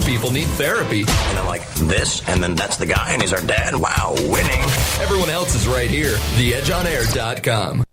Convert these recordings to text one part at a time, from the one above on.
people need therapy. And I'm like, this, and then that's the guy, and he's our dad. Wow, winning. Everyone else is right here. TheEdgeOnAir.com.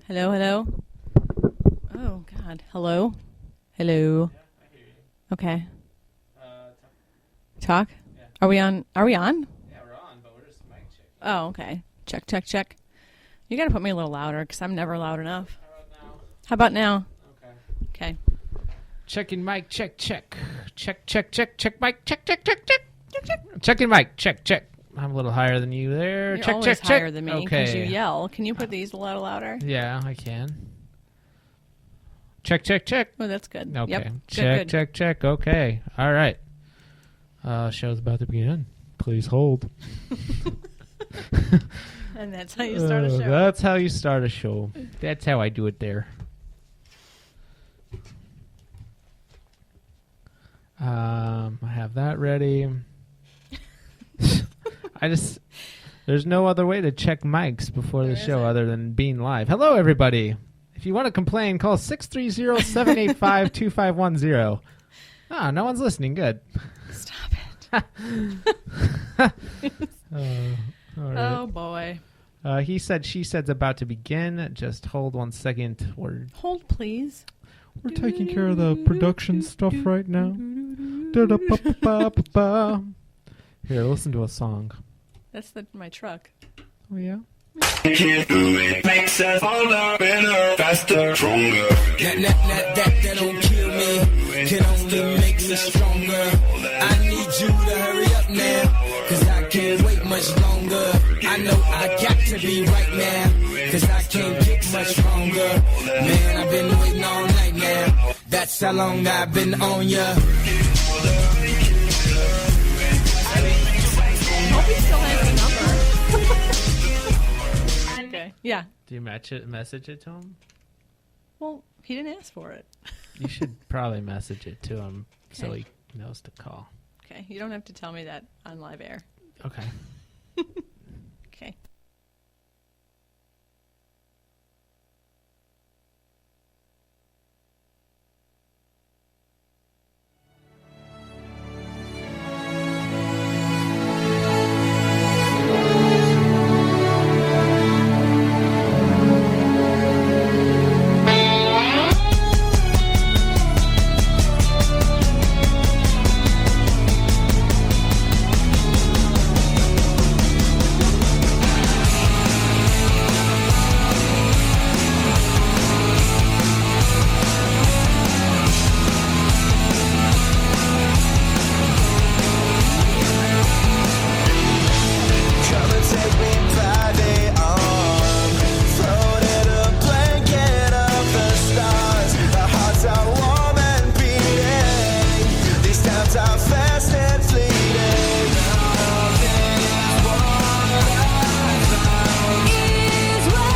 Hello, hello. Oh God, hello, hello. Yeah, I hear you. Okay. Talk. Talk. Yeah. Are we on? Are we on? Yeah, we're on, but we're just mic checking. Oh, okay. Check, check, check. You gotta put me a little louder because I'm never loud enough. How about now? Okay. Okay. Checking mic, check, check. Check, check, check, check mic, check, check, check, check. Checking mic, check, check. I'm a little higher than you there. You're check, always check, check. higher than me because Okay. you yell. Can you put these a little louder? Yeah, I can. Check, check, check. Oh, that's good. Okay. Yep. Check, good. check, check. Okay. All right. Show's about to begin. Please hold. And that's how you start a show. That's how you start a show. That's how I do it there. I have that ready. There's no other way to check mics before the show other than being live. Hello, everybody. If you want to complain, call 630-785-2510. Ah, no one's listening. Good. Stop it. All right. Oh, boy. He said, she said's about to begin. Just hold 1 second. Hold, please. We're taking care of the production stuff right now. Da-da-ba-ba-ba-ba. Here, listen to a song. That's my truck. Oh, yeah? Can't do it. Makes us older, better, faster, stronger. That don't kill me. Can only make me stronger. I need you to hurry up now, cause I can't wait much longer. I know I got to be right now, cause I can't get much stronger. Man, I've been waiting all night now. That's how long I've been on ya. Hope he still has the number. Okay. Yeah. Do you message it to him? Well, he didn't ask for it. You should probably message it to him so Okay. he knows to call. Okay. You don't have to tell me that on live air. Okay. Okay. words are fast and fleeting. Love is what I found. Is what I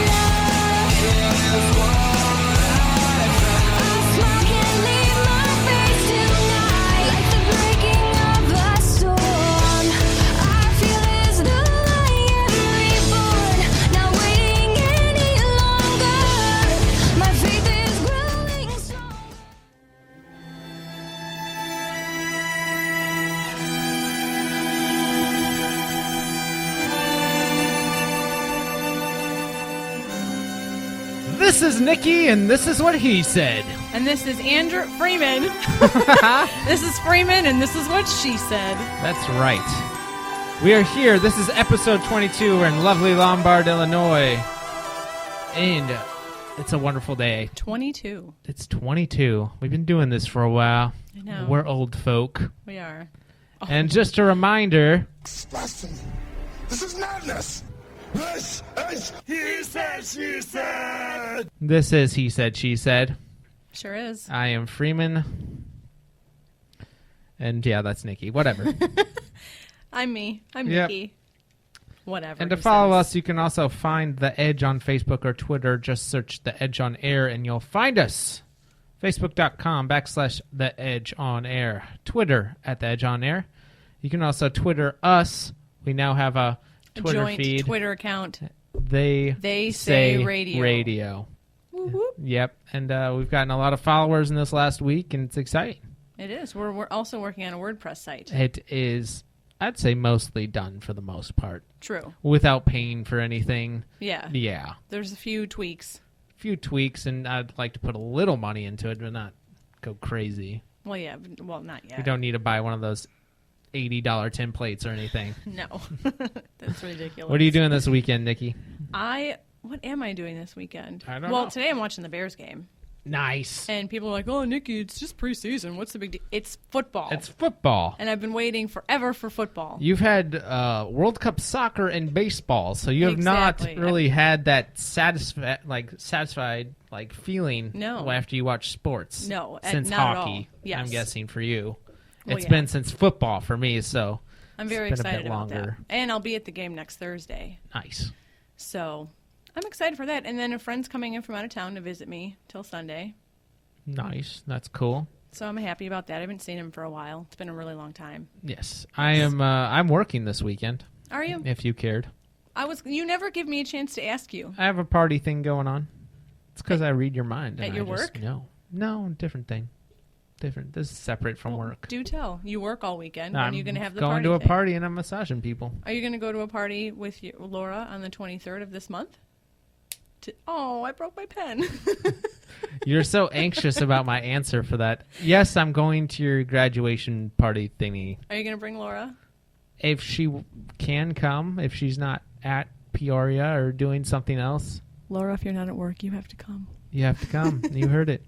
love. Is what I found. A smile can leave my face tonight, like the breaking of a storm. I feel as though I am reborn, not waiting any longer. My faith is growing strong. This is Nikki, and this is what he said. And this is Andrew Freeman. This is Freeman, and this is what she said. That's right. We are here. This is episode 22. We're in lovely Lombard, Illinois. And it's a wonderful day. 22. It's 22. We've been doing this for a while. I know. We're old folk. We are. And just a reminder, Disgusting. This is madness. This is he said, she said. this is He Said, She Said. Sure is. I am Freeman. And yeah, that's Nikki. Whatever. I'm me. I'm Yep. Nikki. Whatever. And to who follow says. us, you can also find The Edge on Facebook or Twitter. Just search The Edge on Air and you'll find us. Facebook.com/The Edge on Air. Twitter @The Edge on Air. You can also Twitter us. We now have a A Twitter joint feed. Twitter account. They say radio. Whoop, whoop. Yep. And we've gotten a lot of followers in this last week, and it's exciting. It is. We're also working on a WordPress site. It is, I'd say, mostly done for the most part. True. Without paying for anything. Yeah. Yeah. There's a few tweaks. Few tweaks, and I'd like to put a little money into it, but not go crazy. Well, yeah. Well, not yet. We don't need to buy one of those $80 templates or anything. No. That's ridiculous. What are you doing this weekend, Nikki? What am I doing this weekend? I don't Well, know. today I'm watching the Bears game. Nice. And people are like, oh, Nikki, it's just preseason. What's the big deal? It's football. It's football. And I've been waiting forever for football. You've had World Cup soccer and baseball, so you have Exactly. not really had that satisfied feeling No. after you watch sports. No, since not at all. hockey. Yes. I'm guessing for you. Well, It's yeah. been since football for me, so I'm very it's been a excited bit about longer. that. And I'll be at the game next Thursday. Nice. So I'm excited for that. And then a friend's coming in from out of town to visit me till Sunday. Nice. That's cool. So I'm happy about that. I haven't seen him for a while. It's been a really long time. Yes, I am. I'm working this weekend. Are you? If you cared, You never give me a chance to ask you. I have a party thing going on. It's because I read your mind. At and your I just, work? No, different thing. Different. This is separate from work. Do tell. You work all weekend. When are you going to have the going party to a thing? party and I'm massaging people. Are you going to go to a party with Laura on the 23rd of this month? Oh, I broke my pen. You're so anxious about my answer for that. Yes, I'm going to your graduation party thingy. Are you going to bring Laura? If she can come, if she's not at Peoria or doing something else, Laura, if you're not at work, you have to come. you have to come. You heard it.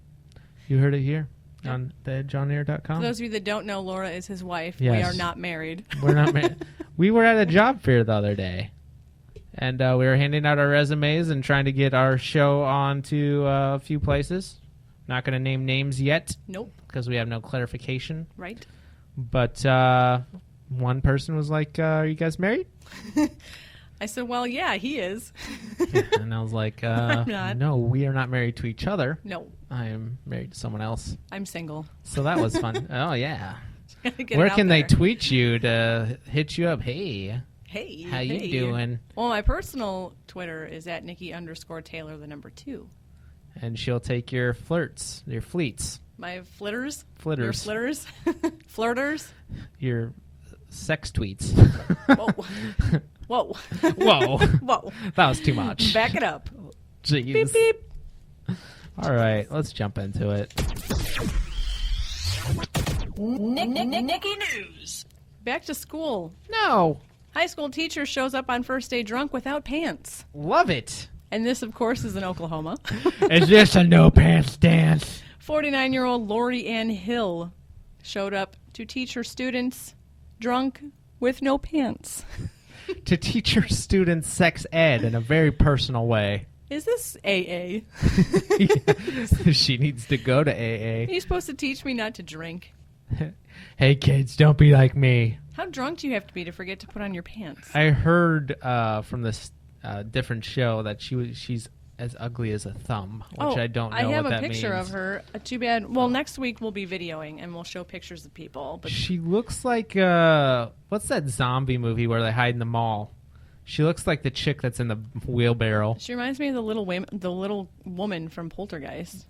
You heard it here Yep. on theedgeonair.com. For those of you that don't know, Laura is his wife. Yes. We are not married. We're not married. We were at a job fair the other day, and we were handing out our resumes and trying to get our show on to a few places. Not going to name names yet Nope. because we have no clarification. Right? But one person was like, "Are you guys married?" I said, well, yeah, he is. And I was like, I'm not. "No, we are not married to each other. No, I am married to someone else." I'm single. So that was fun. Oh yeah. Gotta get Where it out can they there. tweet you to hit you up? Hey, Hey. how you hey. doing? Well, my personal Twitter is at Nikki_Taylor, the number 2. And she'll take your flirts, your fleets, My flitters. Flitters. Your flitters. Flirters. your sex tweets. Whoa. Whoa. Whoa, Whoa. that was too much. Back it up. Jeez. Beep, beep. All right, let's jump into it. Nikki News. Back to school. No, High school teacher shows up on first day drunk without pants. love it. And this, of course, is in Oklahoma. Is this a no pants dance? 49-year-old Lori Ann Hill showed up to teach her students drunk with no pants. To teach your students sex ed in a very personal way. Is this AA? She needs to go to AA. Are you supposed to teach me not to drink? Hey kids, don't be like me. How drunk do you have to be to forget to put on your pants? I heard from this different show that she's as ugly as a thumb, which I don't know what that means. I have a picture of her. Too bad. Well, next week we'll be videoing and we'll show pictures of people. But she looks like what's that zombie movie where they hide in the mall? She looks like the chick that's in the wheelbarrow. She reminds me of the little woman from Poltergeist.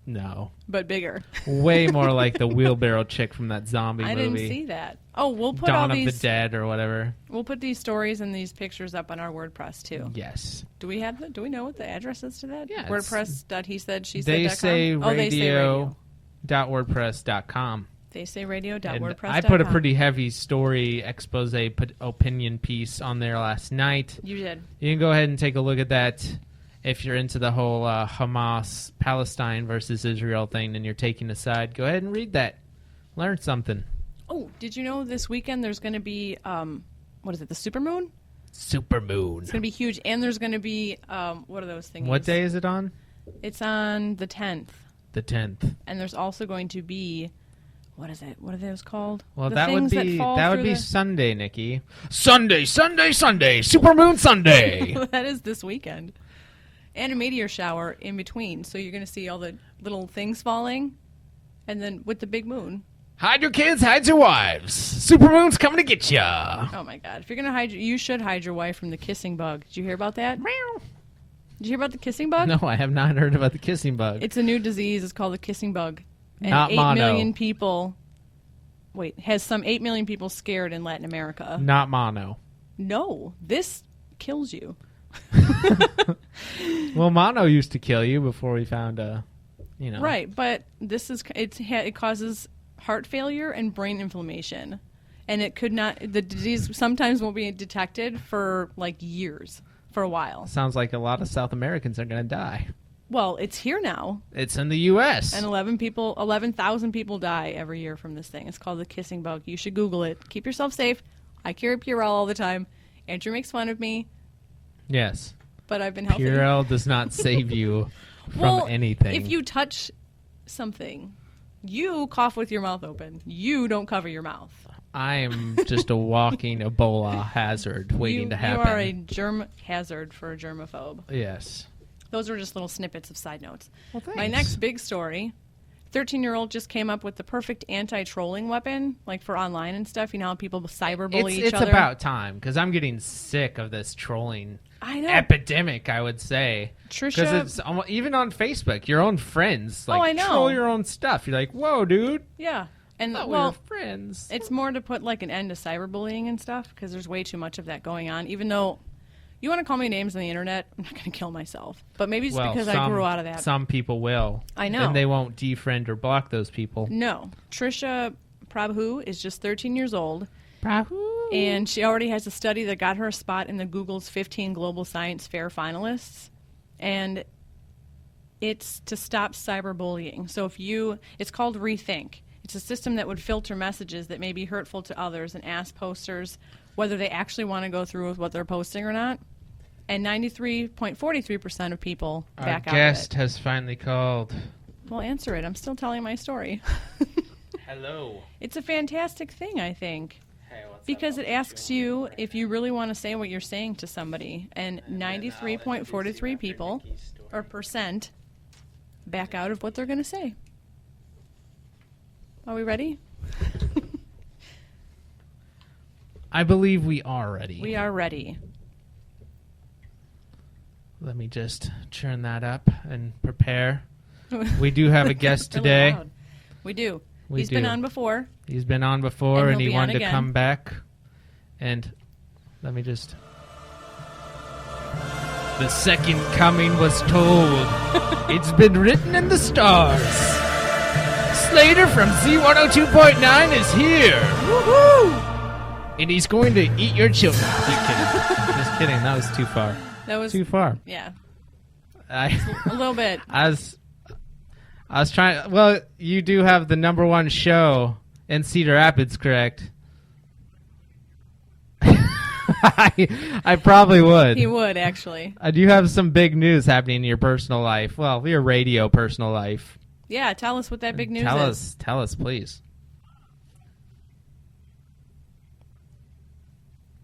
No. But bigger. Way more like the wheelbarrow chick from that zombie movie. I didn't see that. Oh, we'll put Dawn all of the Dead or whatever. We'll put these stories and these pictures up on our WordPress too. Yes. Do we know what the address is to that? Yeah. WordPress.hesaidShesaid.com. They say radio.wordpress.com. They say radio.wordpress.com. I put a pretty heavy story expose opinion piece on there last night. You did. You can go ahead and take a look at that. If you're into the whole Hamas, Palestine versus Israel thing and you're taking a side, go ahead and read that. Learn something. Oh, did you know this weekend there's going to be, the supermoon? Supermoon. It's going to be huge. And there's going to be, what are those things? What day is it on? It's on the 10th. The 10th. And there's also going to be, what is it? What are those called? Well, the that would be the... Sunday, Nikki. Sunday, Supermoon Sunday. That is this weekend. And a meteor shower in between. So you're going to see all the little things falling. And then with the big moon. Hide your kids, hide your wives. Supermoon's coming to get ya. Oh, my God. If you're going to hide, you should hide your wife from the kissing bug. Did you hear about that? Meow. Did you hear about the kissing bug? No, I have not heard about the kissing bug. It's a new disease. It's called the kissing bug. And Not 8 mono. million people... has some 8 million people scared in Latin America. Not mono. No. This kills you. Well, mono used to kill you before we found Right, but this is it causes heart failure and brain inflammation, and the disease sometimes won't be detected for like years, for a while. Sounds like a lot of South Americans are going to die. Well, it's here now. It's in the U.S. And 11,000 people die every year from this thing. It's called the kissing bug. You should Google it. Keep yourself safe. I carry Purell all the time. Andrew makes fun of me. Yes. But I've been healthy. Purell does not save you from anything. If you touch something, you cough with your mouth open. You don't cover your mouth. I'm just a walking Ebola hazard waiting to happen. You are a germ hazard for a germaphobe. Yes. Those were just little snippets of side notes. Well, thanks. My next big story, 13-year-old just came up with the perfect anti-trolling weapon, like for online and stuff. You know how people cyberbully each other? It's about time, because I'm getting sick of this trolling epidemic, I would say. Trisha... Because it's even on Facebook, your own friends I know. Troll your own stuff. You're like, whoa, dude. Yeah. And we were friends. It's more to put like an end to cyberbullying and stuff, because there's way too much of that going on. Even though you want to call me names on the internet, I'm not going to kill myself. But maybe it's because I grew out of that. Some people will. I know. And they won't defriend or block those people. No. Trisha Prabhu is just 13 years old. Prabhu. And she already has a study that got her a spot in the Google's 15 Global Science Fair finalists. And it's to stop cyberbullying. So it's called Rethink. It's a system that would filter messages that may be hurtful to others and ask posters whether they actually want to go through with what they're posting or not. And 93.43% of people back out of it. Our guest has finally called. Well, answer it. I'm still telling my story. Hello. It's a fantastic thing, I think. Hey, what's because it asks you if you really want to say what you're saying to somebody. And 93.43 people, or percent, back out of what they're going to say. Are we ready? I believe we are ready. We are ready. Let me just churn that up and prepare. We do have a guest today. Really loud. We do. He's been on before. He's been on before, and he wanted to again. come back. And let me just... The second coming was told. It's been written in the stars. Slater from Z102.9 is here. Woohoo! And he's going to eat your children. Just kidding. Just kidding. That was too far. That was too far. Yeah. A little bit. I was trying. Well, you do have the #1 show in Cedar Rapids, correct? I probably would. He would, actually. I do have some big news happening in your personal life. Well, your radio personal life. Yeah, tell us what that big news is. Tell us, please.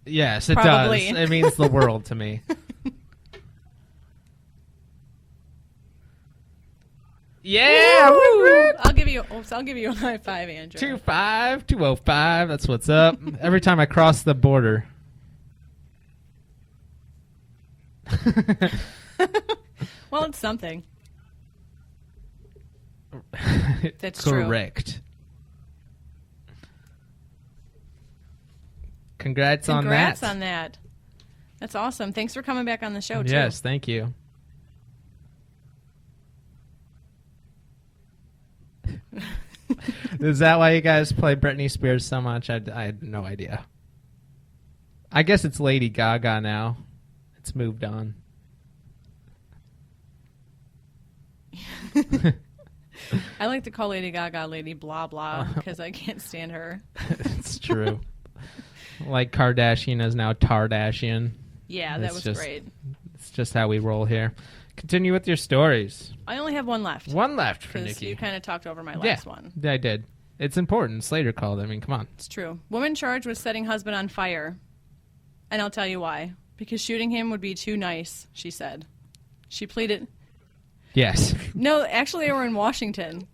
Yes, it Probably. does. It means the world to me. Yeah, Woo! I'll give you a high five, Andrew. 25205. That's what's up. Every time I cross the border. Well, it's something. That's true. Correct. Congrats on that. That's awesome. Thanks for coming back on the show, too. Yes, thank you. Is that why you guys play Britney Spears so much? I had no idea. I guess it's Lady Gaga now. It's moved on. I like to call Lady Gaga Lady Blah Blah because I can't stand her. It's true. Like Kardashian is now Tardashian. Yeah, that was great. It's just how we roll here. Continue with your stories. I only have one left. One left for Because Nikki. you kind of talked over my last one. Yeah, I did. It's important. Slater called. I mean, come on. It's true. Woman charged with setting husband on fire. And I'll tell you why. Because shooting him would be too nice, she said. She pleaded. Yes. No, actually, they were in Washington.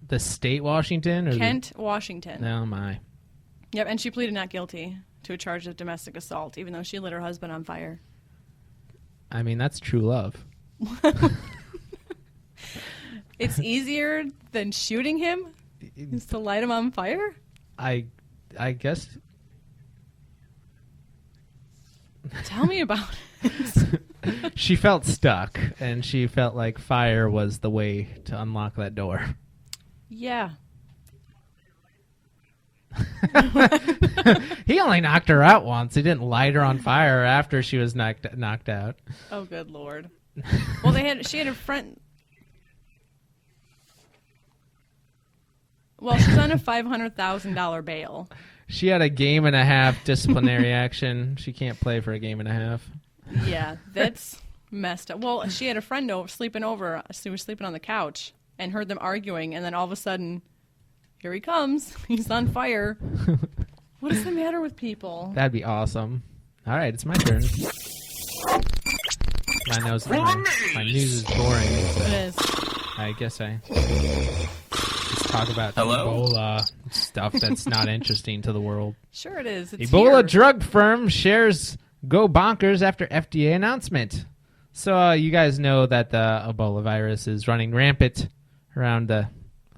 The state Washington? Or Kent, Washington. Oh, my. Yep, and she pleaded not guilty to a charge of domestic assault, even though she lit her husband on fire. I mean, that's true love. It's easier than shooting him? Is to light him on fire? I guess. Tell me about it. She felt stuck, and she felt like fire was the way to unlock that door. Yeah. He only knocked her out once. He didn't light her on fire after she was knocked out. Oh, good Lord. Well, she had a friend. Well, she's on a $500,000 bail. She had a game and a half disciplinary action. She can't play for a game and a half. Yeah, that's messed up. Well, she had a friend sleeping over. She was sleeping on the couch and heard them arguing, and then all of a sudden, here he comes. He's on fire. What is the matter with people? That'd be awesome. All right, it's my turn. My news is boring. So It is. I guess I just talk about Ebola stuff that's not interesting to the world. Sure it is. It's Ebola here. drug firm shares go bonkers after FDA announcement. So you guys know that the Ebola virus is running rampant around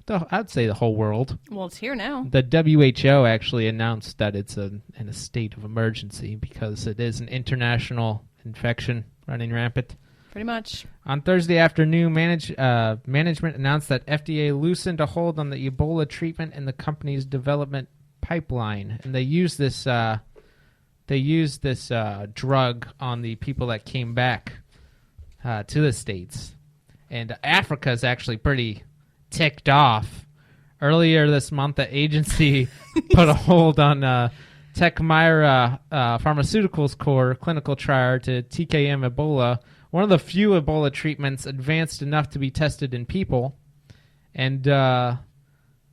I'd say the whole world. Well, it's here now. The WHO actually announced that it's in a state of emergency because it is an international infection running rampant. Pretty much. On Thursday afternoon, management announced that FDA loosened a hold on the Ebola treatment in the company's development pipeline, and they used this drug on the people that came back to the States. And Africa is actually pretty ticked off. Earlier this month, the agency put a hold on Tecmira Pharmaceuticals core clinical trial to TKM Ebola, one of the few Ebola treatments advanced enough to be tested in people. And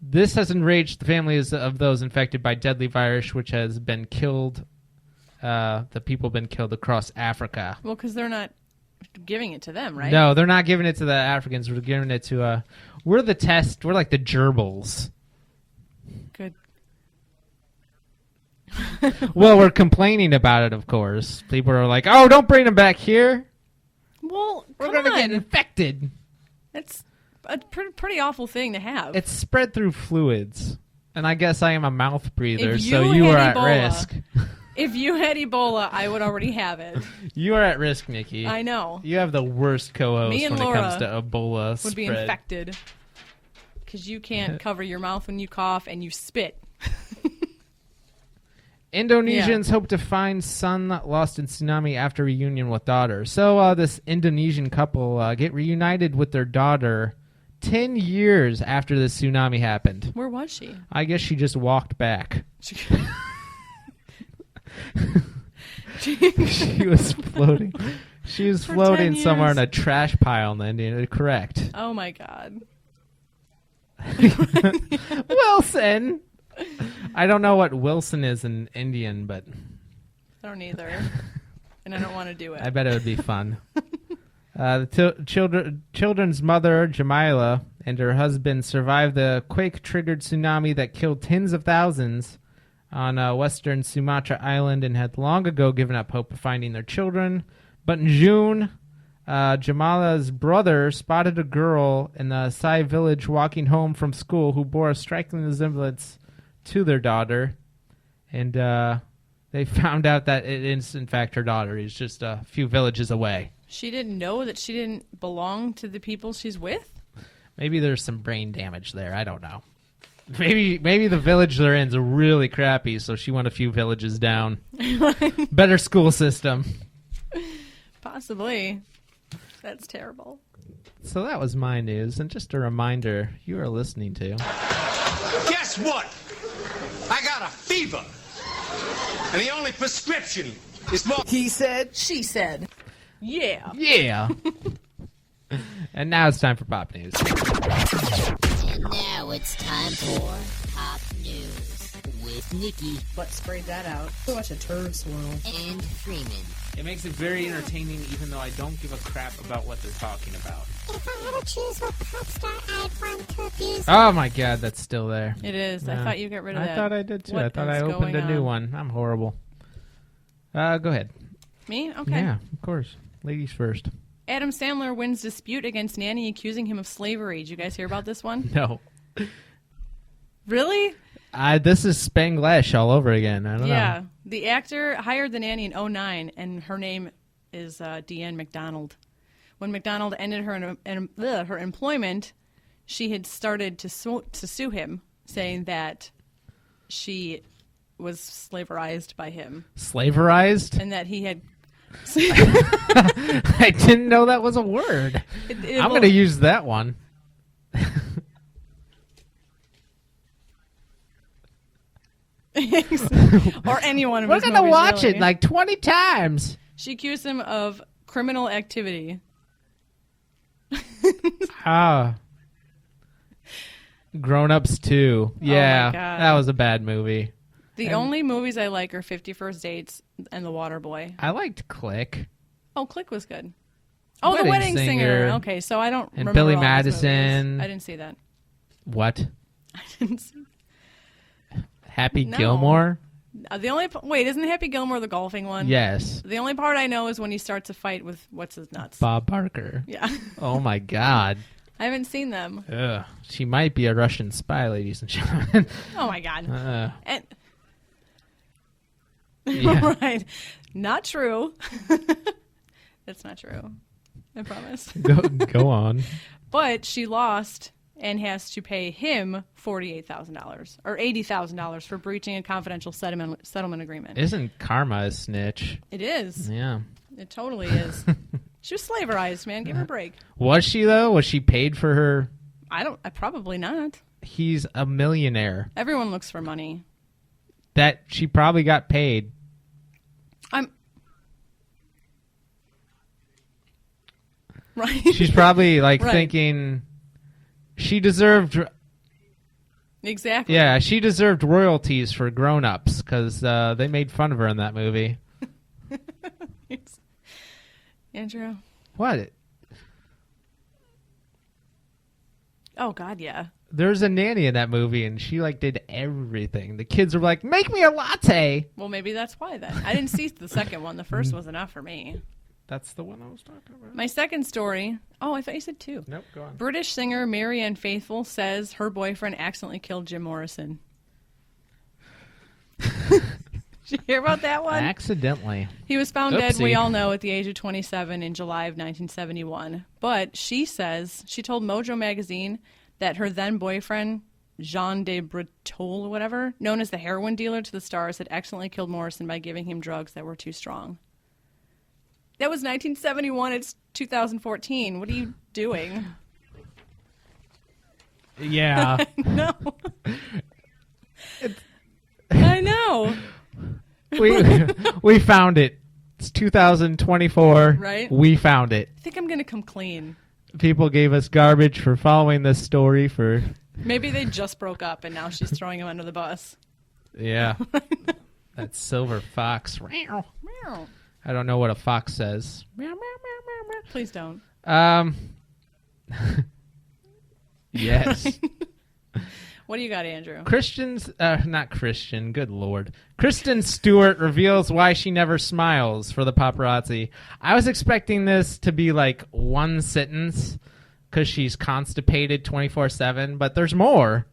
this has enraged the families of those infected by deadly virus, which has been killed. The people have been killed across Africa. Well, because they're not giving it to them, right? No, they're not giving it to the Africans. We're giving it to... we're the test. We're like the gerbils. Good. Well, we're complaining about it, of course. People are like, oh, don't bring them back here. Well, We're going to get infected. It's a pretty awful thing to have. It's spread through fluids. And I guess I am a mouth breather, If so you you had are at Ebola- risk. If you had Ebola, I would already have it. You are at risk, Nikki. I know. You have the worst co-host Me and when Laura it comes to Ebola Would be spread. infected. Because you can't cover your mouth when you cough and you spit. Indonesians hope to find son lost in tsunami after reunion with daughter. So this Indonesian couple get reunited with their daughter 10 years after the tsunami happened. Where was she? I guess she just walked back. She was floating. She was For floating 10 somewhere years. in a trash pile in India. Correct. Oh, my God. Wilson! I don't know what Wilson is in Indian, but don't either. And I don't want to do it. I bet it would be fun. The children's mother, Jamila, and her husband survived the quake-triggered tsunami that killed tens of thousands on western Sumatra Island and had long ago given up hope of finding their children. But in June, Jamila's brother spotted a girl in the Sai village walking home from school who bore a striking resemblance to their daughter. And they found out that it is, in fact, her daughter. He's just a few villages away. She didn't know that she didn't belong to the people she's with? Maybe there's some brain damage there. I don't know. Maybe the village they're in is really crappy, so she went a few villages down. Better school system. Possibly. That's terrible. So that was my news, and just a reminder, you are listening to... Guess what? I got a fever. And the only prescription is more... He said. She said. Yeah. Yeah. And now it's time for pop news. And now it's time for Pop News with Nikki Let's spread that out. Watch a turd swirl. and Freeman. It makes it very entertaining, even though I don't give a crap about what they're talking about. If I had to choose what pop star I'd want to abuse... Oh my god, that's still there. It is. Yeah. I thought you got rid of that. I thought I did too. What I thought I is opened a going new on? one. I'm horrible. Go ahead. Me? Okay. Yeah, of course. Ladies first. Adam Sandler wins dispute against nanny accusing him of slavery. Did you guys hear about this one? No. Really? This is Spanglish all over again. I don't Yeah. know. The actor hired the nanny in 2009, and her name is Deanne McDonald. When McDonald ended her employment, she had started to sue him, saying that she was slaverized by him. Slaverized? And that he had... I didn't know that was a word. I'm going to use that one. Or anyone of We're his going to movies, watch really. it like 20 times. She accused him of criminal activity. Grown Ups 2. Yeah, God. that was a bad movie. The only movies I like are 50 First Dates and The Waterboy. I liked Click. Oh, Click was good. Oh, Wedding The Wedding Singer. Singer. Okay, so I don't And remember Billy all these Madison. movies. I didn't see that. What? I didn't see. Happy No. Gilmore? The only wait, isn't Happy Gilmore the golfing one? Yes. The only part I know is when he starts a fight with what's his nuts. Bob Barker. Yeah. Oh my God. I haven't seen them. Ugh. She might be a Russian spy, ladies and gentlemen. Oh my God. And Yeah. right. Not true. That's not true. I promise. Go on. But she lost and has to pay him $48,000 or $80,000 for breaching a confidential settlement agreement. Isn't karma a snitch? It is. Yeah. It totally is. She was slaverized, man. Give her a break. Was she, though? Was she paid for her? Probably not. He's a millionaire. Everyone looks for money. That she probably got paid. Right. She's probably like Right. thinking she deserved. Exactly. Yeah, she deserved royalties for Grown Ups because they made fun of her in that movie. Andrew. What? Oh God, yeah. There's a nanny in that movie, and she like did everything. The kids were like, "Make me a latte." Well, maybe that's why then. I didn't see the second one. The first was enough for me. That's the one I was talking about. My second story. Oh, I thought you said two. Nope, go on. British singer Marianne Faithfull says her boyfriend accidentally killed Jim Morrison. Did you hear about that one? Accidentally. He was found dead, we Oopsie. all know, at the age of 27 in July of 1971. But she says, she told Mojo magazine that her then boyfriend, Jean de Bretol or whatever, known as the heroin dealer to the stars, had accidentally killed Morrison by giving him drugs that were too strong. That was 1971. It's 2014. What are you doing? Yeah. No. I know. We found it. It's 2024. Right? We found it. I think I'm going to come clean. People gave us garbage for following this story for... Maybe they just broke up and now she's throwing him under the bus. Yeah. That silver fox. I don't know what a fox says. Meow, meow, meow, meow, meow. Please don't. Yes. What do you got, Andrew? Not Christian, good Lord. Kristen Stewart reveals why she never smiles for the paparazzi. I was expecting this to be like one sentence because she's constipated 24/7, but there's more.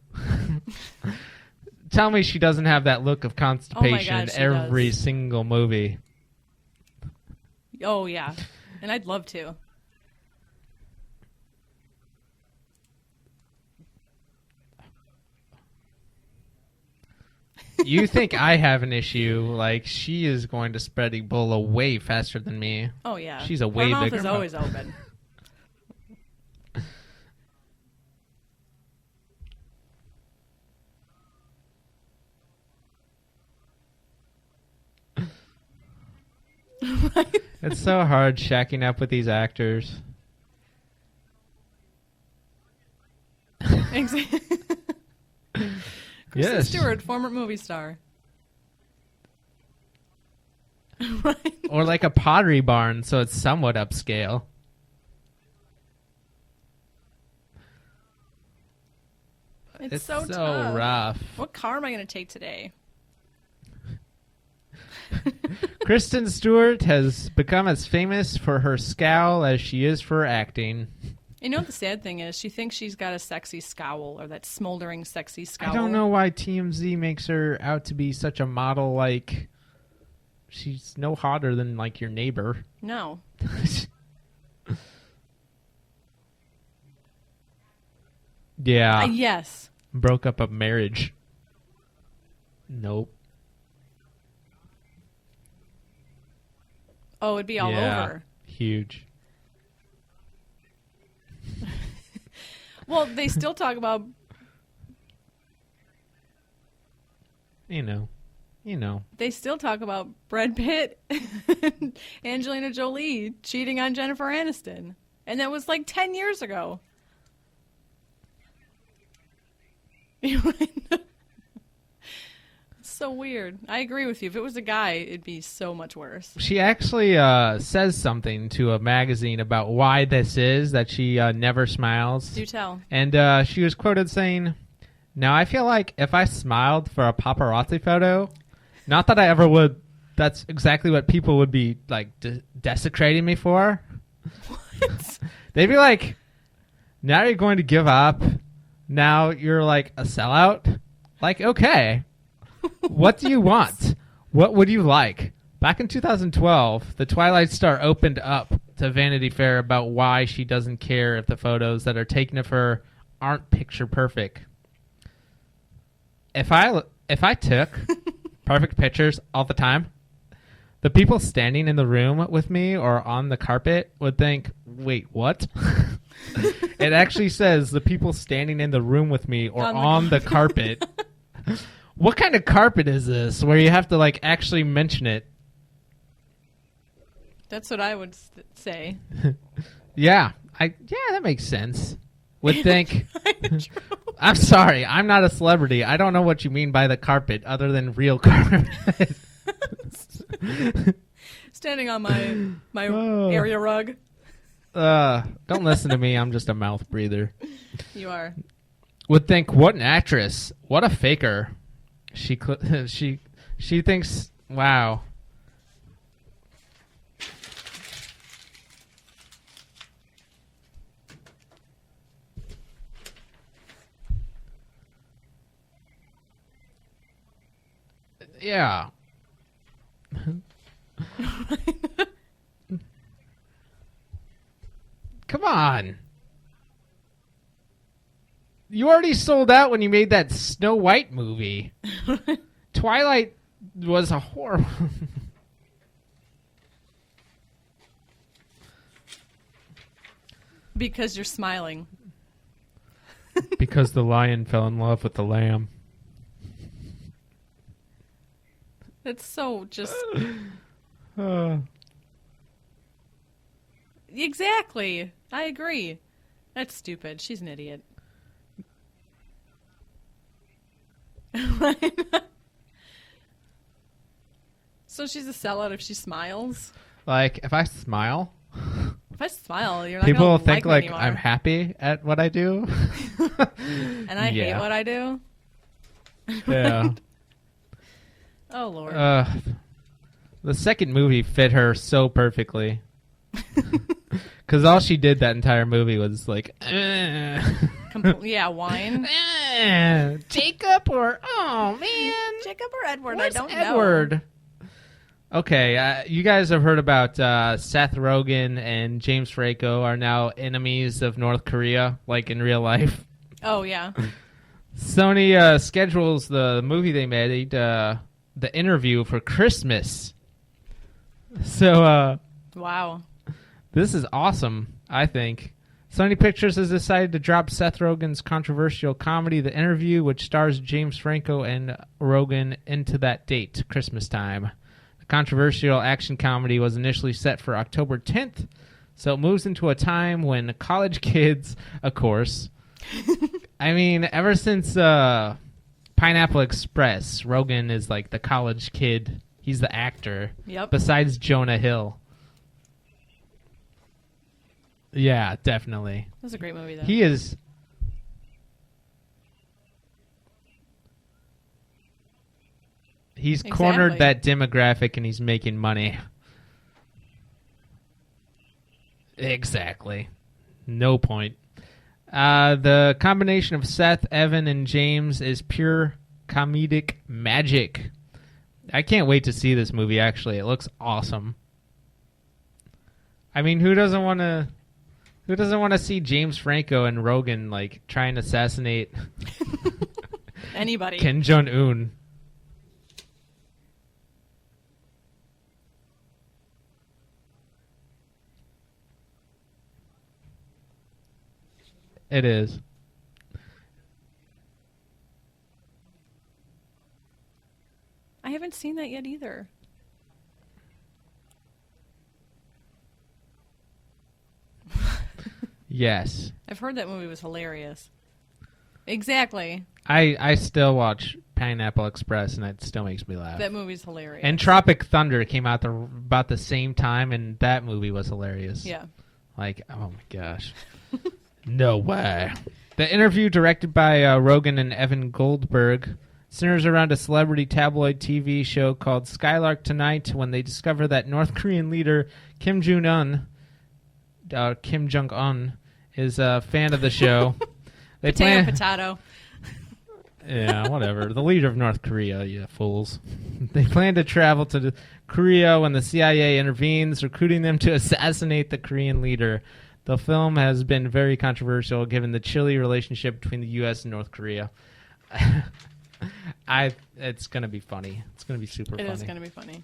Tell me she doesn't have that look of constipation in every single movie. Oh, yeah. And I'd love to. You think I have an issue? Like, she is going to spread Ebola way faster than me. Oh, yeah. She's a way Her mouth bigger is always open. It's so hard shacking up with these actors. Exactly. Kristen Stewart, former movie star. Right. Or like a Pottery Barn, so it's somewhat upscale. It's so tough. rough. What car am I going to take today? Kristen Stewart has become as famous for her scowl as she is for acting. You know what the sad thing is? She thinks she's got a sexy scowl, or that smoldering, sexy scowl. I don't know why TMZ makes her out to be such a model. Like, she's no hotter than, like, your neighbor. No. Yeah. Yes. Broke up a marriage. Nope. Oh, it'd be all over. Huge. Well, they still talk about... You know. They still talk about Brad Pitt and Angelina Jolie cheating on Jennifer Aniston. And that was like 10 years ago. It's so weird. I agree with you. If it was a guy, it'd be so much worse. She actually says something to a magazine about why this is, that she never smiles. Do tell. And she was quoted saying, "Now I feel like if I smiled for a paparazzi photo, not that I ever would, that's exactly what people would be like desecrating me for." What? They'd be like, "Now you're going to give up? Now you're like a sellout?" Like, okay. What do you want? What would you like? Back in 2012, the Twilight Star opened up to Vanity Fair about why she doesn't care if the photos that are taken of her aren't picture perfect. If I took perfect pictures all the time, the people standing in the room with me or on the carpet would think, "Wait, what?" It actually says the people standing in the room with me or on the carpet. What kind of carpet is this where you have to like actually mention it? That's what I would say. Yeah, that makes sense. Would think. I'm sorry, I'm not a celebrity. I don't know what you mean by the carpet other than real carpet. Standing on my area rug. Don't listen to me. I'm just a mouth breather. You are. Would think, what an actress. What a faker. She thinks, wow. Yeah. Come on. You already sold out when you made that Snow White movie. Twilight was a horror. Because you're smiling. Because the lion fell in love with the lamb. It's so just... Exactly. I agree. That's stupid. She's an idiot. So So she's a sellout if she smiles. Like, if I smile, If I smile, you're not people will gonna think like me like anymore. I'm happy at what I do. And I hate what I do. Yeah. Oh Lord. The second movie fit her so perfectly. Because all she did that entire movie was like, Yeah, whine. Jacob or, oh man. Jacob or Edward? Where's I don't Edward? know. Okay, you guys have heard about Seth Rogen and James Franco are now enemies of North Korea, like in real life. Oh yeah. Sony schedules the movie they made, The Interview, for Christmas. So, Wow. this is awesome, I think. Sony Pictures has decided to drop Seth Rogen's controversial comedy, The Interview, which stars James Franco and Rogen, into that date, Christmas time. The controversial action comedy was initially set for October 10th, so it moves into a time when college kids, of course... I mean, ever since Pineapple Express, Rogen is like the college kid. He's the actor. Yep. Besides Jonah Hill. Yeah, definitely. That was a great movie, though. He is... He's cornered that demographic and he's making money. Exactly. No point. The combination of Seth, Evan, and James is pure comedic magic. I can't wait to see this movie, actually. It looks awesome. I mean, who doesn't want to see James Franco and Rogen like try and assassinate anybody? Kim Jong-un. It is. I haven't seen that yet either. Yes. I've heard that movie was hilarious. Exactly. I still watch Pineapple Express, and it still makes me laugh. That movie's hilarious. And Tropic Thunder came out about the same time, and that movie was hilarious. Yeah. Like, oh my gosh. No way. The Interview, directed by Rogen and Evan Goldberg, centers around a celebrity tabloid TV show called Skylark Tonight when they discover that North Korean leader Kim Jong-un is a fan of the show. They Potato. Yeah, whatever. The leader of North Korea, you fools. They plan to travel to Korea when the CIA intervenes, recruiting them to assassinate the Korean leader. The film has been very controversial given the chilly relationship between the U.S. and North Korea. It's going to be funny. It's going to be super funny. It is going to be funny.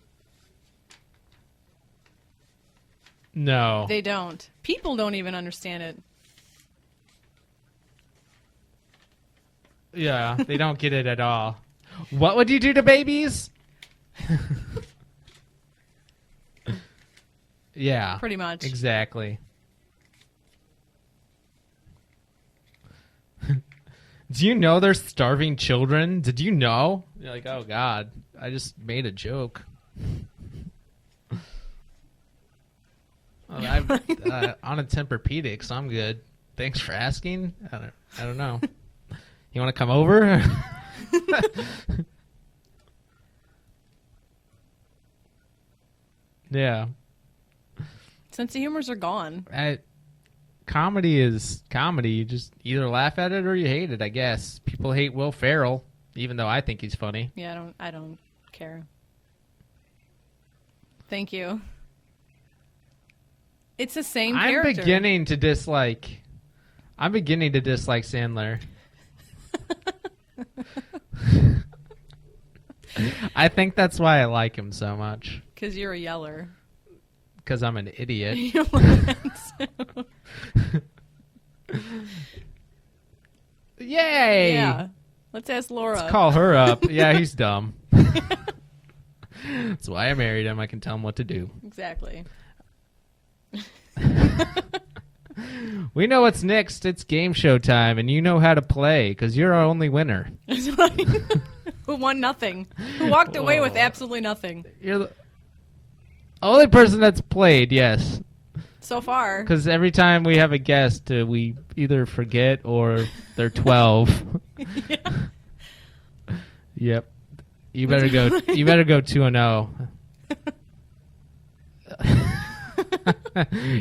No. They don't. People don't even understand it. Yeah, they don't get it at all. What would you do to babies? Yeah. Pretty much. Exactly. Do you know there's starving children? Did you know? You're like, oh, God. I just made a joke. Well, I'm on a Tempur-Pedic, so I'm good. Thanks for asking. I don't know. You want to come over? Yeah. Sense of humors are gone. Comedy is comedy. You just either laugh at it or you hate it, I guess. People hate Will Ferrell, even though I think he's funny. Yeah, I don't care. Thank you. It's the same character. I'm beginning to dislike Sandler. I think that's why I like him so much. Because you're a yeller. Because I'm an idiot. Yay! Yeah. Let's ask Laura. Let's call her up. Yeah, he's dumb. That's why I married him. I can tell him what to do. Exactly. We know what's next. It's game show time, and you know how to play because you're our only winner. Who won nothing? Who walked away with absolutely nothing? Only person that's played, yes. So far. Because every time we have a guest, we either forget or they're 12. Yeah. Yep. You better go. You better go 2-0.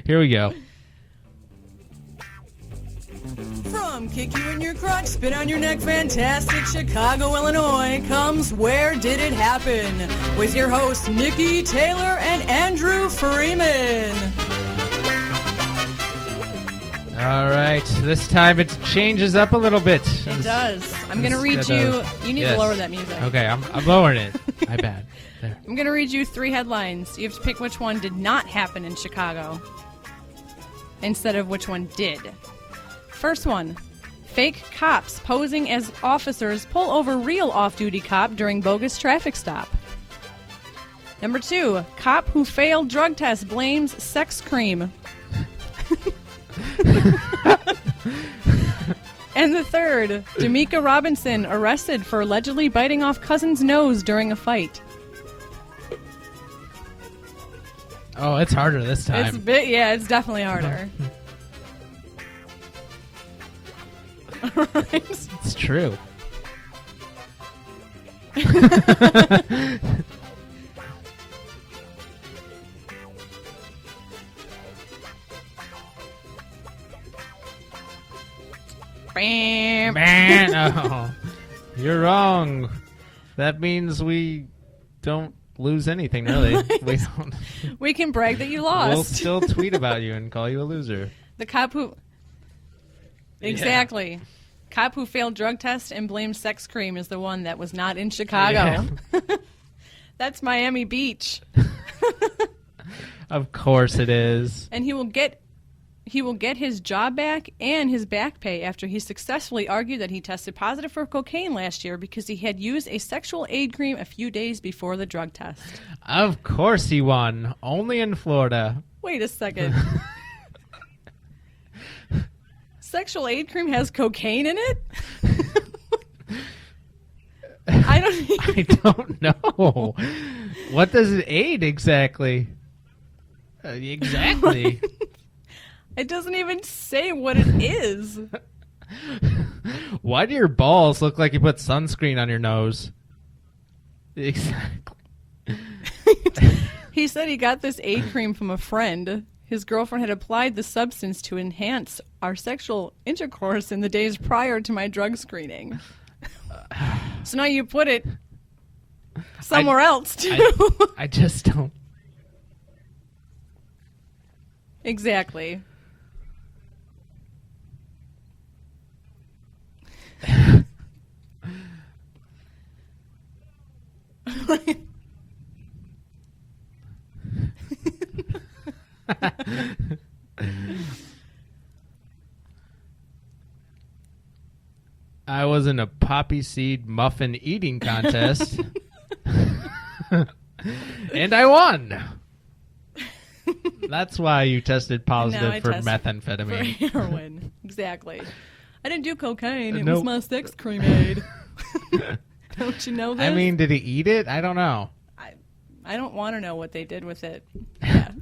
Here we go. From Kick You in Your Crotch, Spit on Your Neck, Fantastic Chicago, Illinois, comes Where Did It Happen? With your hosts, Nikki Taylor and Andrew Freeman. All right. This time it changes up a little bit. It does. I'm going to read you. You need to lower that music. Okay, I'm lowering it. My bad. There. I'm going to read you 3 headlines. You have to pick which one did not happen in Chicago instead of which one did. First one. Fake cops posing as officers pull over real off-duty cop during bogus traffic stop. Number 2. Cop who failed drug test blames sex cream. And the third. D'Amica Robinson arrested for allegedly biting off cousin's nose during a fight. Oh, it's harder this time. It's definitely harder. All right. It's true. Bam. Oh, you're wrong. That means we don't lose anything, really. We don't. We can brag that you lost. We'll still tweet about you and call you a loser. The cop who... Exactly. Yeah. Cop who failed drug test and blamed sex cream is the one that was not in Chicago. Yeah. That's Miami Beach. Of course it is. And he will get his job back and his back pay after he successfully argued that he tested positive for cocaine last year because he had used a sexual aid cream a few days before the drug test. Of course he won. Only in Florida. Wait a second. Sexual aid cream has cocaine in it? I don't know. What does it aid exactly? Exactly. It doesn't even say what it is. Why do your balls look like you put sunscreen on your nose? Exactly. He said he got this aid cream from a friend. His girlfriend had applied the substance to enhance our sexual intercourse in the days prior to my drug screening. So now you put it somewhere else, too. I just don't. Exactly. I was in a poppy seed muffin eating contest, and I won. That's why you tested positive for methamphetamine. For heroin. Exactly. I didn't do cocaine. It was my sex cream aid. Don't you know that? I mean, did he eat it? I don't know. I don't want to know what they did with it. Yeah.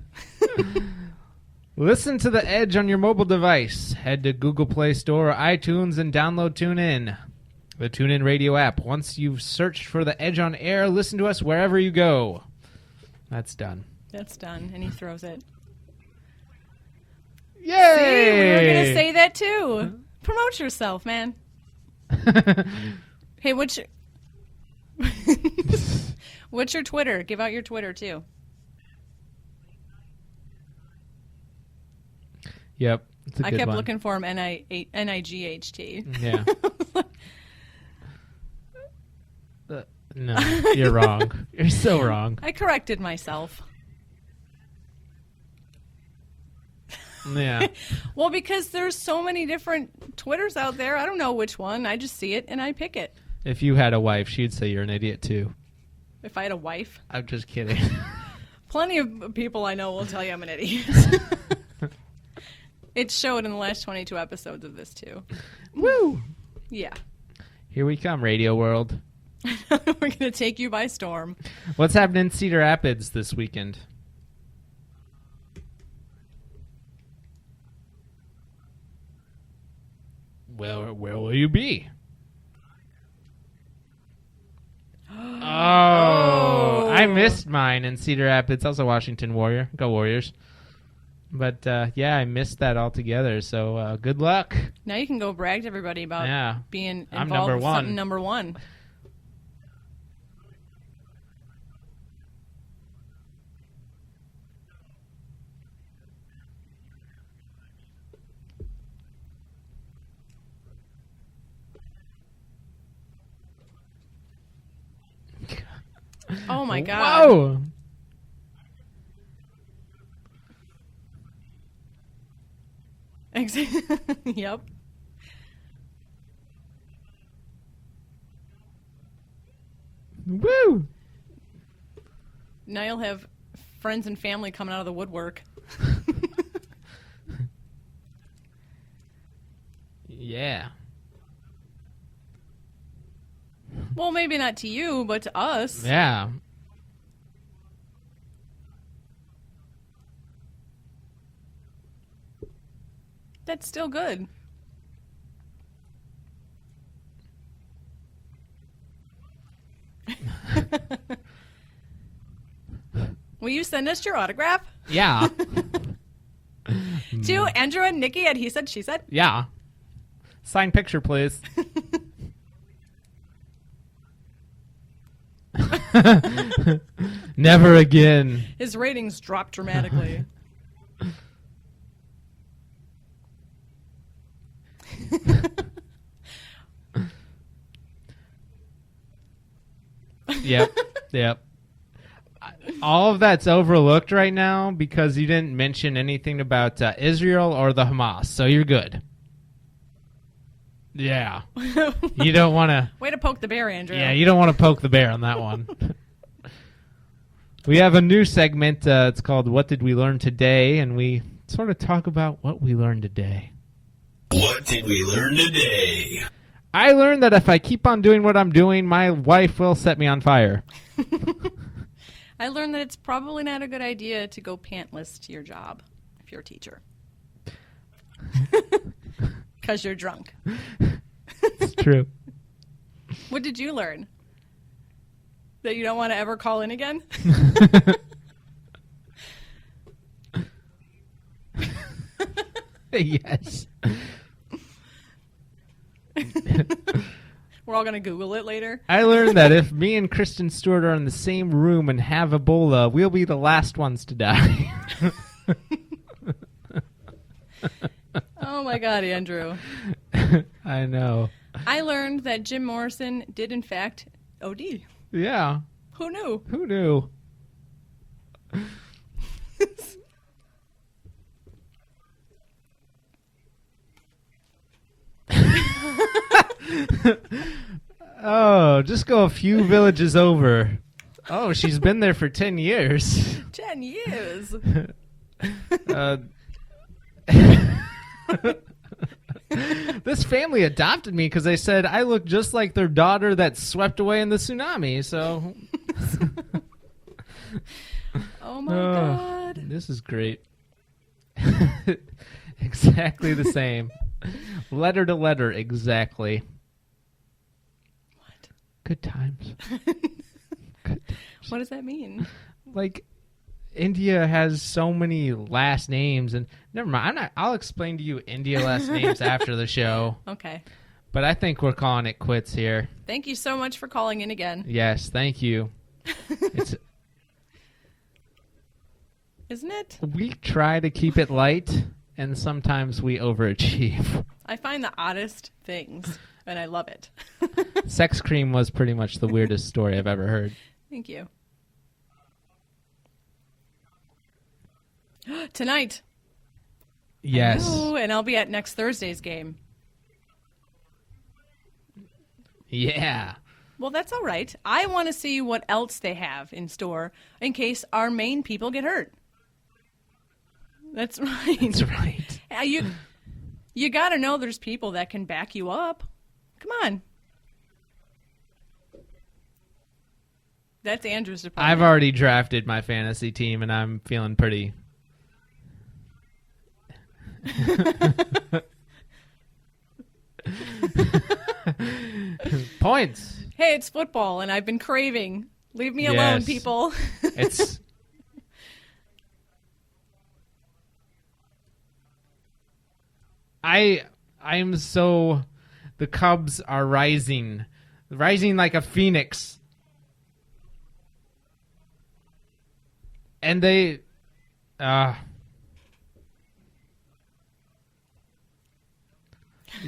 Listen to The Edge on your mobile device. Head to Google Play Store or iTunes and download TuneIn, the TuneIn radio app. Once you've searched for The Edge on air, listen to us wherever you go. That's done. That's done, and he throws it. Yay! See, we were going to say that, too. Promote yourself, man. Hey, what's your Twitter? Give out your Twitter, too. Yep. It's a I good kept one. looking for him, N-I-G-H-T. Yeah. No, you're wrong. You're so wrong. I corrected myself. Yeah. Well, because there's so many different Twitters out there, I don't know which one. I just see it and I pick it. If you had a wife, she'd say you're an idiot, too. If I had a wife? I'm just kidding. Plenty of people I know will tell you I'm an idiot. It showed in the last 22 episodes of this, too. Woo! Yeah. Here we come, Radio World. We're going to take you by storm. What's happening in Cedar Rapids this weekend? Where will you be? Oh, I missed mine in Cedar Rapids. Also Washington Warrior. Go Warriors. But, yeah, I missed that altogether. So, good luck. Now you can go brag to everybody about being involved I'm number with one. something number one. Oh, my God. Whoa! Yep. Woo! Now you'll have friends and family coming out of the woodwork. Yeah. Well, maybe not to you, but to us. Yeah. That's still good. Will you send us your autograph? Yeah. To Andrew and Nikki at He Said, She Said? Yeah. Signed picture, please. Never again. His ratings dropped dramatically. Yep. All of that's overlooked right now because you didn't mention anything about Israel or the Hamas, so you're good. Yeah. You don't want to... Way to poke the bear, Andrew. Yeah, you don't want to poke the bear on that one. We have a new segment. It's called What Did We Learn Today? And we sort of talk about what we learned today. What did we learn today? I learned that if I keep on doing what I'm doing, my wife will set me on fire. I learned that it's probably not a good idea to go pantless to your job if you're a teacher. Because you're drunk. It's true. What did you learn? That you don't want to ever call in again? Yes. We're all going to Google it later. I learned that if me and Kristen Stewart are in the same room and have Ebola, we'll be the last ones to die. Oh my God, Andrew. I know. I learned that Jim Morrison did in fact OD. Yeah. Who knew? Who knew? Oh, just go a few villages over. Oh, she's been there for 10 years. 10 years. This family adopted me because they said I look just like their daughter that swept away in the tsunami. So, oh my God, this is great. Exactly the same, letter to letter, exactly. What? Good times. Good times. What does that mean? Like, India has so many last names, and never mind. I'll explain to you India last names after the show. Okay. But I think we're calling it quits here. Thank you so much for calling in again. Yes, thank you. Isn't it? We try to keep it light, and sometimes we overachieve. I find the oddest things, and I love it. Sex cream was pretty much the weirdest story I've ever heard. Thank you. Tonight. Yes. Oh, and I'll be at next Thursday's game. Yeah. Well, that's all right. I want to see what else they have in store in case our main people get hurt. That's right. That's right. You got to know there's people that can back you up. Come on. That's Andrew's department. I've already drafted my fantasy team, and I'm feeling pretty... points. Hey, it's football, and I've been craving. Leave me alone, people. It's... I'm so... The Cubs are rising like a phoenix. And they...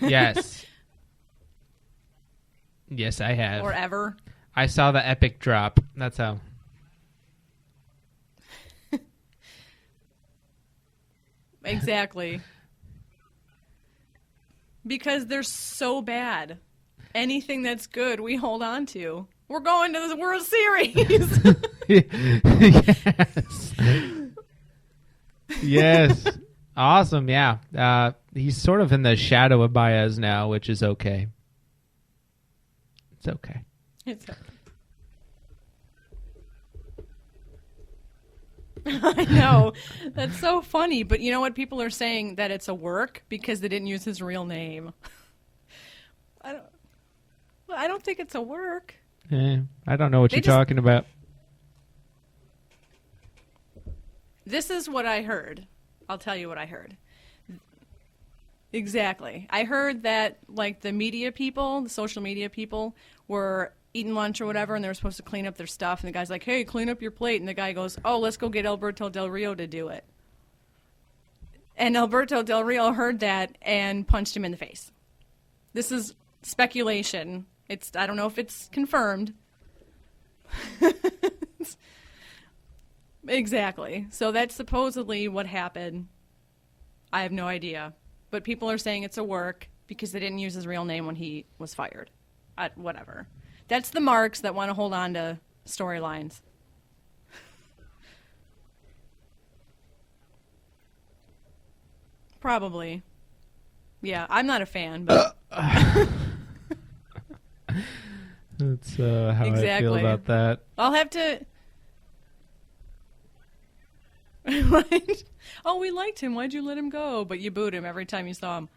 Yes. Yes, I have. Or ever. I saw the epic drop. That's how. Exactly. Because they're so bad. Anything that's good, we hold on to. We're going to the World Series. Yes. Yes. Awesome. Yeah. He's sort of in the shadow of Baez now, which is okay. It's okay. It's okay. I know. That's so funny. But you know what? People are saying that it's a work because they didn't use his real name. I don't think it's a work. I don't know what you're talking about. This is what I heard. I'll tell you what I heard. Exactly. I heard that, like, the media people, the social media people, were eating lunch or whatever, and they were supposed to clean up their stuff, and the guy's like, hey, clean up your plate, and the guy goes, oh, let's go get Alberto Del Rio to do it. And Alberto Del Rio heard that and punched him in the face. This is speculation. I don't know if it's confirmed. Exactly. So that's supposedly what happened. I have no idea. But people are saying it's a work because they didn't use his real name when he was fired. Whatever. That's the marks that want to hold on to storylines. Probably. Yeah, I'm not a fan, but... That's how I feel about that. I'll have to... Right? Oh, we liked him. Why'd you let him go? But you booed him every time you saw him.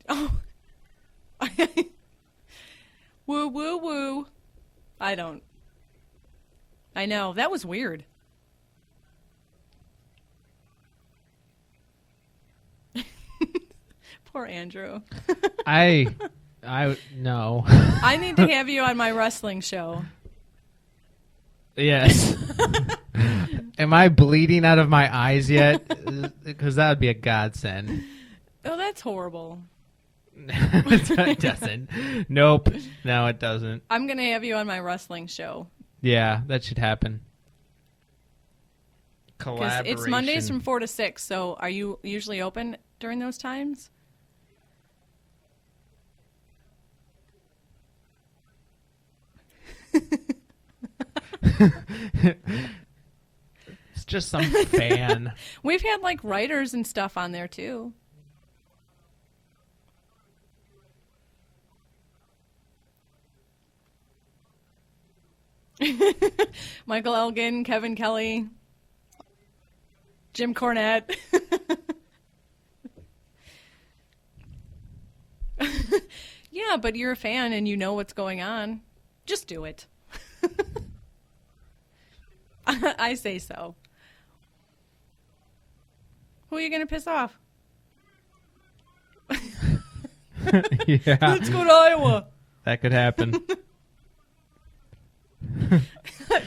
Oh. Woo, woo, woo. I know. That was weird. Poor Andrew. No. I need to have you on my wrestling show. Yes. Am I bleeding out of my eyes yet? Because that would be a godsend. Oh, that's horrible. It doesn't. Nope. No, it doesn't. I'm going to have you on my wrestling show. Yeah, that should happen. Collaboration. It's Mondays from 4 to 6, so are you usually open during those times? It's just some fan. We've had like writers and stuff on there too. Michael Elgin, Kevin Kelly, Jim Cornette. Yeah, but you're a fan and you know what's going on. Just do it. I say so. Who are you going to piss off? Yeah. Let's go to Iowa. That could happen.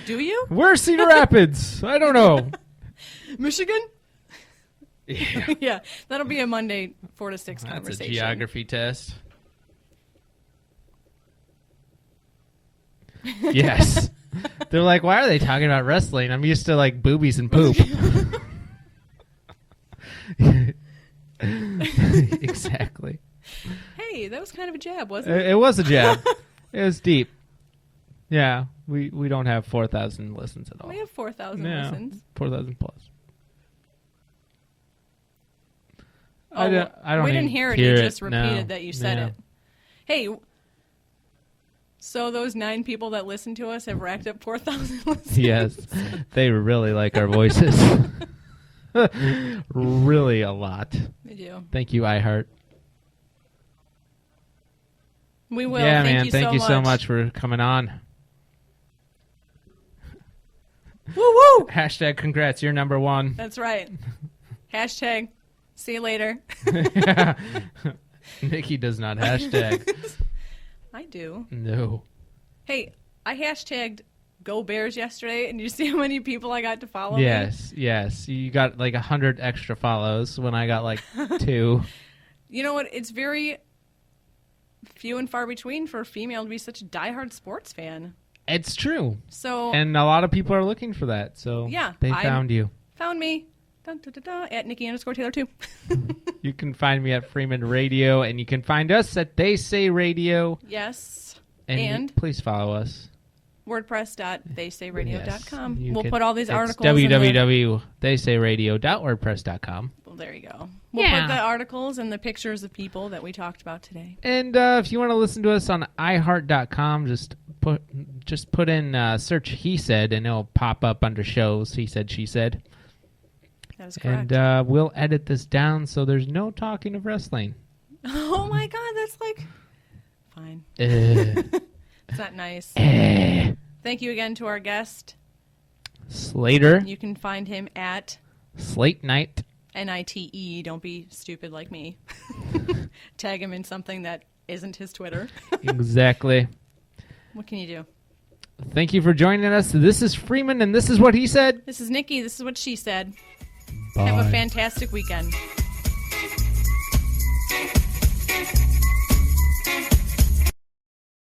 Do you? Where's Cedar Rapids? I don't know. Michigan? Yeah. Yeah, that'll be a Monday 4 to 6 That's conversation. a geography test. Yes. They're like, why are they talking about wrestling? I'm used to like boobies and poop. Exactly. Hey, that was kind of a jab, wasn't it? It was a jab. It was deep. Yeah, we don't have 4,000 listens at all. We have 4,000 Yeah, listens. 4,000 plus. Oh, I don't we even didn't hear it. hear You just it. repeated No. that you said Yeah. it. Hey, so those 9 people that listen to us have racked up 4,000 listens? Yes, they really like our voices. Really a lot. They do. Thank you, iHeart. We will. Yeah, Thank man. you Thank you so much. much for coming on. Woo woo! Hashtag congrats. You're number one. That's right. Hashtag see you later. Nikki does not hashtag. I do. No. Hey, I hashtagged Go Bears yesterday, and you see how many people I got to follow me? Yes. You got like 100 extra follows when I got like 2. You know what? It's very few and far between for a female to be such a diehard sports fan. It's true. So, And a lot of people are looking for that. So yeah, they found you. Found me. Dun, dun, dun, dun, at Nikki_Taylor 2. You can find me at Freeman Radio, and you can find us at They Say Radio. Yes. And please follow us. WordPress.theysayradio.com. Yes, We'll put all these it's articles www.theysayradio.wordpress.com. Well, there you go. We'll put the articles and the pictures of people that we talked about today. And if you want to listen to us on iHeart.com, just put in search He Said, and it'll pop up under shows. He Said, She Said. That is correct. And we'll edit this down so there's no talking of wrestling. Oh my God, that's like fine. It's not nice. Thank you again to our guest, Slater. You can find him at Slate Night. NITE. Don't be stupid like me. Tag him in something that isn't his Twitter. Exactly. What can you do? Thank you for joining us. This is Freeman, and this is what he said. This is Nikki. This is what she said. Bye. Have a fantastic weekend.